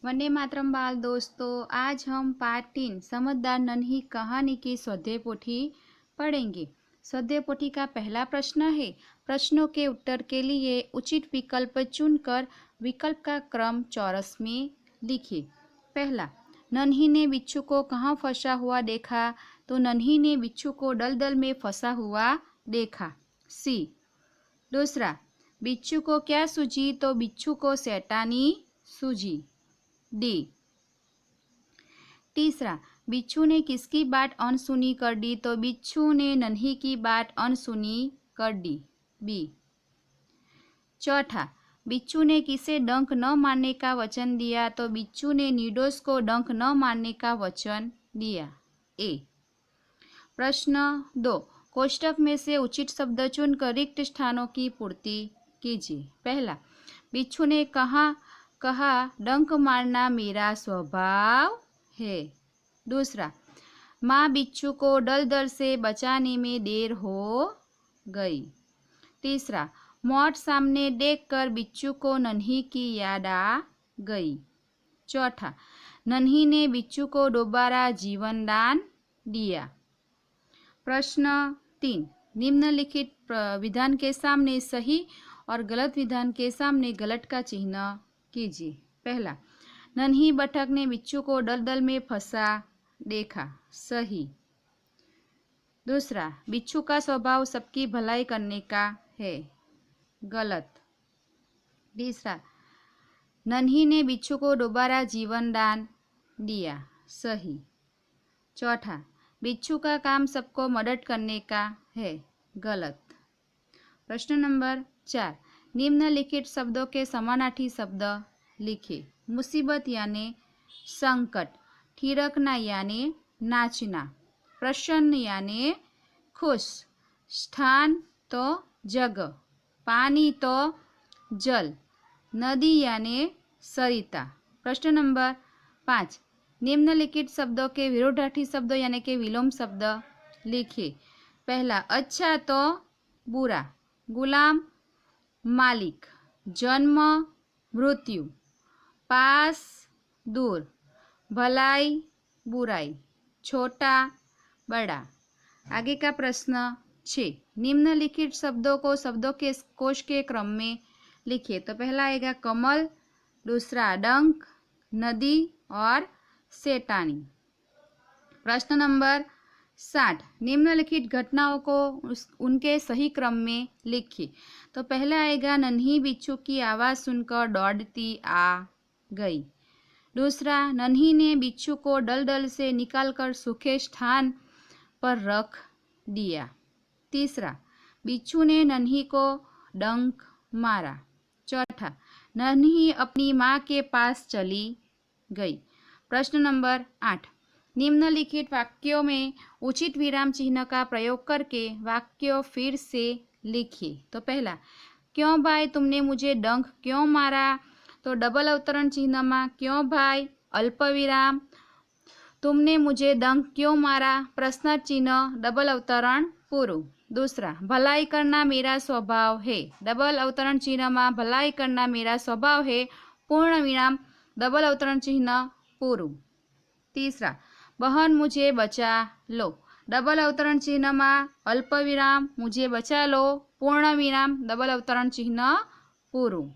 वंदे मातरम बाल दोस्तों, आज हम पार्ट 3 समझदार नन्ही कहानी की स्वाध्याय पोथी पढ़ेंगे। स्वाध्याय पोथी का पहला प्रश्न है, प्रश्नों के उत्तर के लिए उचित विकल्प चुनकर विकल्प का क्रम चौरस में लिखिए। पहला, नन्ही ने बिच्छू को कहाँ फंसा हुआ देखा? तो नन्ही ने बिच्छू को दलदल में फंसा हुआ देखा। सी। दूसरा, बिच्छू को क्या सूझी? तो बिच्छू को शैतानी सूझी। डी। तीसरा, बिच्छू ने किसकी बात अनसुनी कर दी? तो बिच्छू ने नन्ही की बात अनसुनी कर दी। बी। चौथा, बिच्छू ने किसे डंक न मारने का वचन दिया? तो बिच्छू ने निर्दोष को डंक न मारने का वचन दिया। ए। प्रश्न 2, कोष्टक में से उचित शब्द चुनकर रिक्त स्थानों की पूर्ति कीजिए। पहला, बिच्छू ने कहा डंक मारना मेरा स्वभाव है। दूसरा, माँ बिच्छू को दलदल से बचाने में देर हो गई। तीसरा, मौत सामने देखकर बिच्छू को नन्ही की याद आ गई। चौथा, नन्ही ने बिच्छू को दोबारा जीवन दान दिया। प्रश्न 3, निम्नलिखित विधान के सामने सही और गलत विधान के सामने गलत का चिन्ह कीजिए। पहला, नन्ही बतख ने बिच्छू को दलदल में फंसा देखा। सही। दूसरा, बिच्छू का स्वभाव सबकी भलाई करने का है। गलत। तीसरा, नन्ही ने बिच्छू को दोबारा जीवन दान दिया। सही। चौथा, बिच्छू का काम सबको मदद करने का है। गलत। प्रश्न नंबर 4, निम्नलिखित शब्दों के समानार्थी शब्द लिखिए। मुसीबत यानी संकट, थिरकना यानी नाचना, प्रसन्न यानी खुश, स्थान तो जगह, पानी तो जल, नदी यानी सरिता। प्रश्न नंबर 5, निम्नलिखित शब्दों के विरोधार्थी शब्द यानी कि विलोम शब्द लिखिए। पहला, अच्छा तो बुरा, गुलाम मालिक, जन्म मृत्यु, पास दूर, भलाई बुराई, छोटा बड़ा। आगे का प्रश्न 6, निम्नलिखित शब्दों को शब्दों के कोश के क्रम में लिखिए। तो पहला आएगा कमल, दूसरा डंक, नदी और शैतानी। प्रश्न नंबर 7, निम्नलिखित घटनाओं को उनके सही क्रम में लिखिए। तो पहला आएगा नन्ही बिच्छू की आवाज़ सुनकर दौड़ती आ गई। दूसरा, नन्ही ने बिच्छू को दलदल से निकालकर सूखे स्थान पर रख दिया। तीसरा, बिच्छू ने नन्ही को डंक मारा। चौथा, नन्ही अपनी माँ के पास चली गई। प्रश्न नंबर 8, निम्नलिखित वाक्यों में उचित विराम चिन्ह का प्रयोग करके वाक्य फिर से लिखिए। तो पहला, क्यों भाई तुमने मुझे डंक क्यों मारा? तो डबल अवतरण चिन्ह में क्यों भाई, अल्प विराम, तुमने मुझे डंक क्यों मारा, प्रश्न चिन्ह, डबल अवतरण पूर्व। दूसरा, भलाई करना मेरा स्वभाव है, डबल अवतरण चिन्ह में भलाई करना मेरा स्वभाव है, पूर्ण विराम, डबल अवतरण चिन्ह पूर्व। तीसरा, बहन मुझे बचा लो, डबल अवतरण चिन्ह में अल्प विराम, मुझे बचा लो, पूर्ण विराम, डबल अवतरण चिन्ह पूर्व।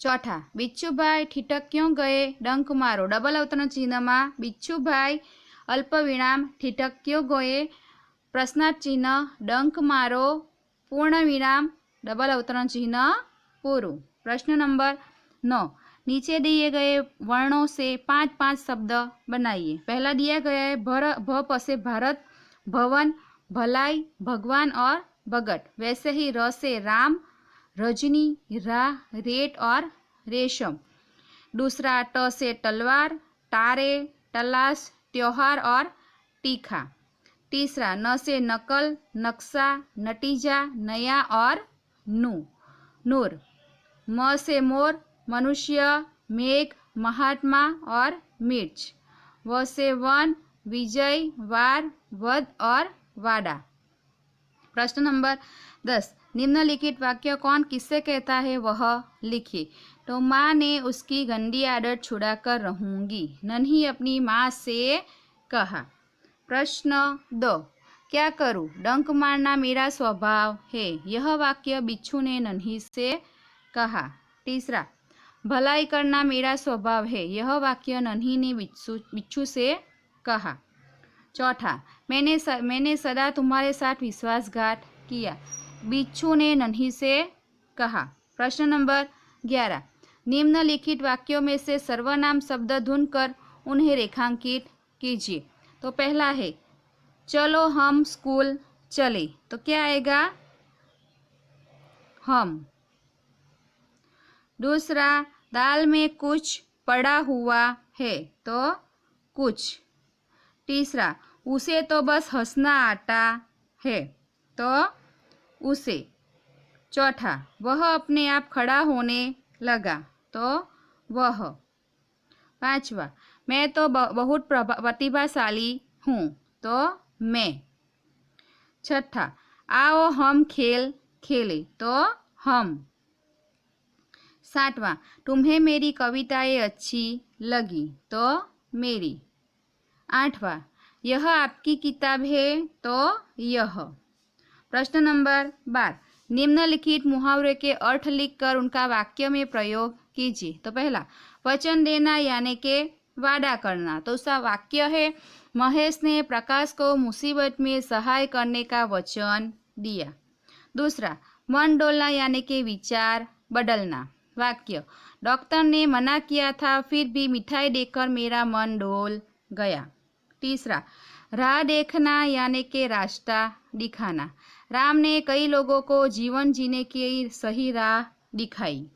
चौथा, बिच्छू भाई ठिठक क्यों गए, डंक मारो, डबल अवतरण चिन्ह में बिच्छू भाई, अल्प विराम, ठिठक क्यों गए, प्रश्नार्थ चिन्ह, डंक मारो, पूर्ण विराम, डबल अवतरण चिन्ह पूर्व। प्रश्न नंबर 9, नीचे दिए गए वर्णों से 5-5 शब्द बनाइए। पहला दिया गया है भ से भारत, भवन, भलाई, भगवान और भगत। वैसे ही र से राम, रजनी, राह, रेत और रेशम। दूसरा, ट से तलवार, तारे, तलाश, त्योहार और तीखा। तीसरा, न से नकल, नक्शा, नतीजा, नया और नूर। म से मोर, मनुष्य, मेघ, महात्मा और मिर्च। व से वन, विजय, वार, वध और वादा। प्रश्न नंबर 10, निम्नलिखित वाक्य कौन किससे कहता है वह लिखिए। तो माँ ने उसकी गंदी आदत छुड़ाकर रहूंगी, नन्ही अपनी माँ से कहा। प्रश्न 2, क्या करूँ, डंक मारना मेरा स्वभाव है, यह वाक्य बिच्छू ने नन्ही से कहा। तीसरा, भलाई करना मेरा स्वभाव है, यह वाक्य नन्ही ने बिच्छू से कहा। चौथा, मैंने सदा तुम्हारे साथ विश्वासघात किया, बिच्छू ने नन्ही से कहा। प्रश्न नंबर 11, निम्नलिखित वाक्यों में से सर्वनाम शब्द ढूंढकर उन्हें रेखांकित कीजिए। तो पहला है चलो हम स्कूल चले, तो क्या आएगा, हम। दूसरा, दाल में कुछ पड़ा हुआ है, तो कुछ। तीसरा, उसे तो बस हंसना आता है, तो उसे। चौथा, वह अपने आप खड़ा होने लगा, तो वह। पांचवा, मैं तो बहुत प्रतिभाशाली हूँ, तो मैं। छठा, आओ हम खेल खेले, तो हम। सातवां, तुम्हें मेरी कविताएं अच्छी लगी, तो मेरी। आठवां, यह आपकी किताब है, तो यह। प्रश्न नंबर 12, निम्नलिखित मुहावरे के अर्थ लिखकर उनका वाक्य में प्रयोग कीजिए। तो पहला, वचन देना यानी के वादा करना, तो उसका वाक्य है महेश ने प्रकाश को मुसीबत में सहाय करने का वचन दिया। दूसरा, मन डोलना यानी के विचार बदलना, वाक्य डॉक्टर ने मना किया था फिर भी मिठाई देकर मेरा मन डोल गया। तीसरा, राह देखना यानी के रास्ता दिखाना, राम ने कई लोगों को जीवन जीने की सही राह दिखाई।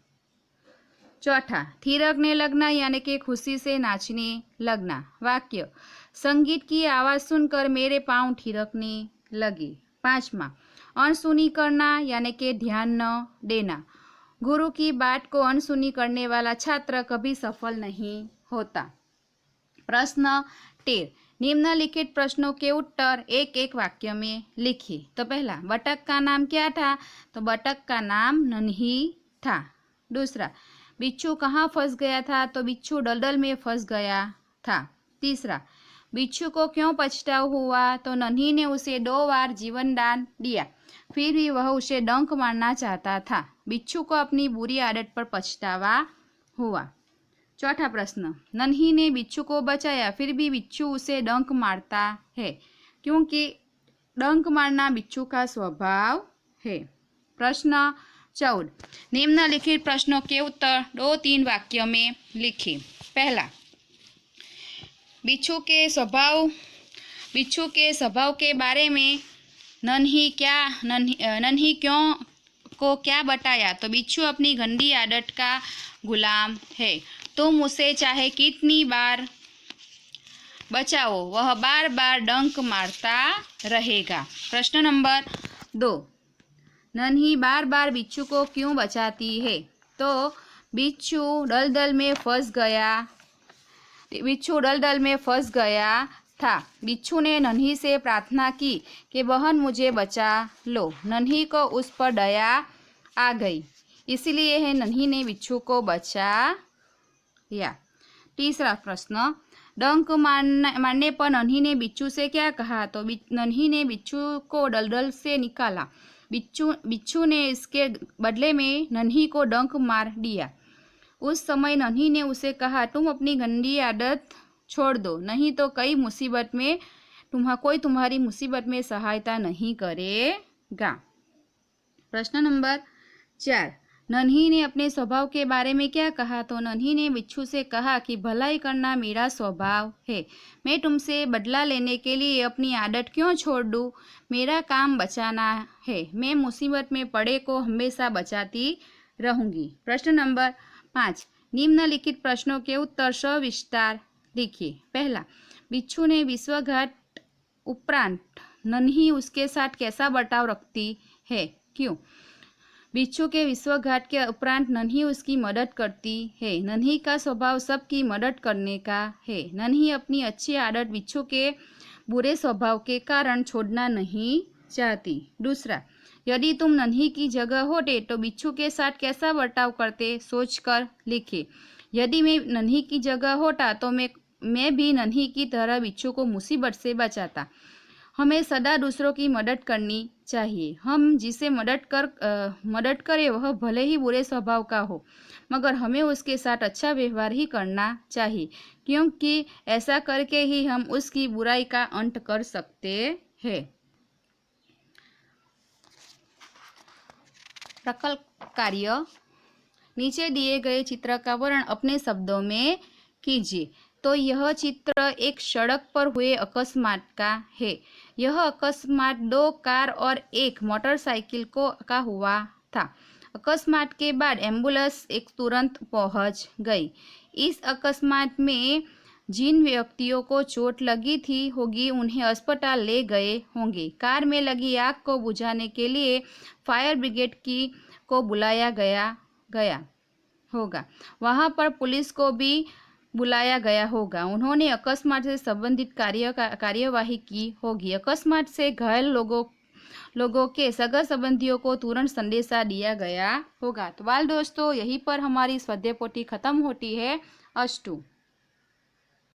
चौथा, थिरकने लगना यानी कि खुशी से नाचने लगना, वाक्य संगीत की आवाज़ सुनकर मेरे पाँव थिरकने लगे। पांचवा, अनसुनी करना यानी कि ध्यान न देना, गुरु की बात को अनसुनी करने वाला छात्र कभी सफल नहीं होता। प्रश्न 13, निम्नलिखित प्रश्नों के उत्तर एक एक वाक्य में लिखिए। तो पहला, बतख का नाम क्या था, तो बतख का नाम नन्ही था। दूसरा, बिच्छू कहाँ फंस गया था, तो बिच्छू दलदल में फंस गया था। तीसरा, बिच्छू को क्यों पछतावा हुआ, तो नन्ही ने उसे 2 बार जीवन दान दिया, फिर भी वह उसे डंक मारना चाहता था, बिच्छू को अपनी बुरी आदत पर पछतावा हुआ। चौथा प्रश्न, नन्ही ने बिच्छू को बचाया फिर भी बिच्छू उसे डंक मारता है, क्योंकि डंक मारना बिच्छू का स्वभाव है। प्रश्न 14, निम्नलिखित प्रश्नों के उत्तर 2-3 वाक्यों में लिखिए। पहला, बिच्छू के स्वभाव के बारे में नन्ही को क्या बताया, तो बिच्छू अपनी गंदी आदत का गुलाम है, तुम उसे चाहे कितनी बार बचाओ वह बार बार डंक मारता रहेगा। प्रश्न नंबर 2, नन्ही बार बार बिच्छू को क्यों बचाती है, तो बिच्छू दलदल में फंस गया था, बिच्छू ने नन्ही से प्रार्थना की कि बहन मुझे बचा लो, नन्ही को उस पर दया आ गई, इसलिए नन्ही ने बिच्छू को बचाया। तीसरा प्रश्न, डंक मारने पर नन्ही ने बिच्छू से क्या कहा, तो नन्ही ने बिच्छू को दलदल से निकाला, बिच्छू ने इसके बदले में नन्ही को डंक मार दिया। उस समय नन्ही ने उसे कहा, तुम अपनी गंदी आदत छोड़ दो, नहीं तो कोई तुम्हारी मुसीबत में सहायता नहीं करेगा। प्रश्न नंबर 4, नन्ही ने अपने स्वभाव के बारे में क्या कहा, तो नन्ही ने बिच्छू से कहा कि भलाई करना मेरा स्वभाव है, मैं तुमसे बदला लेने के लिए अपनी आदत क्यों छोड़ दूँ, मेरा काम बचाना है, मैं मुसीबत में पड़े को हमेशा बचाती रहूँगी। प्रश्न नंबर 5, निम्नलिखित प्रश्नों के उत्तर सविस्तार लिखिए। पहला, बिच्छू ने विश्वासघात उपरांत नन्ही उसके साथ कैसा बर्ताव रखती है, क्यों, बिच्छू के विश्वासघात के उपरांत नन्ही उसकी मदद करती है, नन्ही का स्वभाव सबकी मदद करने का है, नन्ही अपनी अच्छी आदत बिच्छू के बुरे स्वभाव के कारण छोड़ना नहीं चाहती। दूसरा, यदि तुम नन्ही की जगह होते तो बिच्छू के साथ कैसा बर्ताव करते, सोचकर लिखे। यदि मैं नन्ही की जगह होता तो मैं भी नन्ही की तरह बिच्छू को मुसीबत से बचाता। हमें सदा दूसरों की मदद करनी चाहिए। हम जिसे मदद करें वह भले ही बुरे स्वभाव का हो, मगर हमें उसके साथ अच्छा व्यवहार ही करना चाहिए, क्योंकि ऐसा करके ही हम उसकी बुराई का अंत कर सकते हैं। प्रकल्प कार्य। नीचे दिए गए चित्र का वर्णन अपने शब्दों में कीजिए। तो यह चित्र एक सड़क पर हुए अकस्मात का है। यह अकस्मात 2 कार और 1 मोटरसाइकिल का हुआ था। अकस्मात के बाद एम्बुलेंस तुरंत पहुंच गई। इस अकस्मात में जिन व्यक्तियों को चोट लगी थी होगी उन्हें अस्पताल ले गए होंगे। कार में लगी आग को बुझाने के लिए फायर ब्रिगेड को बुलाया गया होगा। वहां पर पुलिस को भी बुलाया गया होगा। उन्होंने अकस्मात से संबंधित कार्यवाही की होगी। अकस्मात से घायल लोगों के सगा संबंधियों को तुरंत संदेशा दिया गया होगा। तो बाल दोस्तों, यहीं पर हमारी स्वाध्याय पोथी खत्म होती है। अस्तु।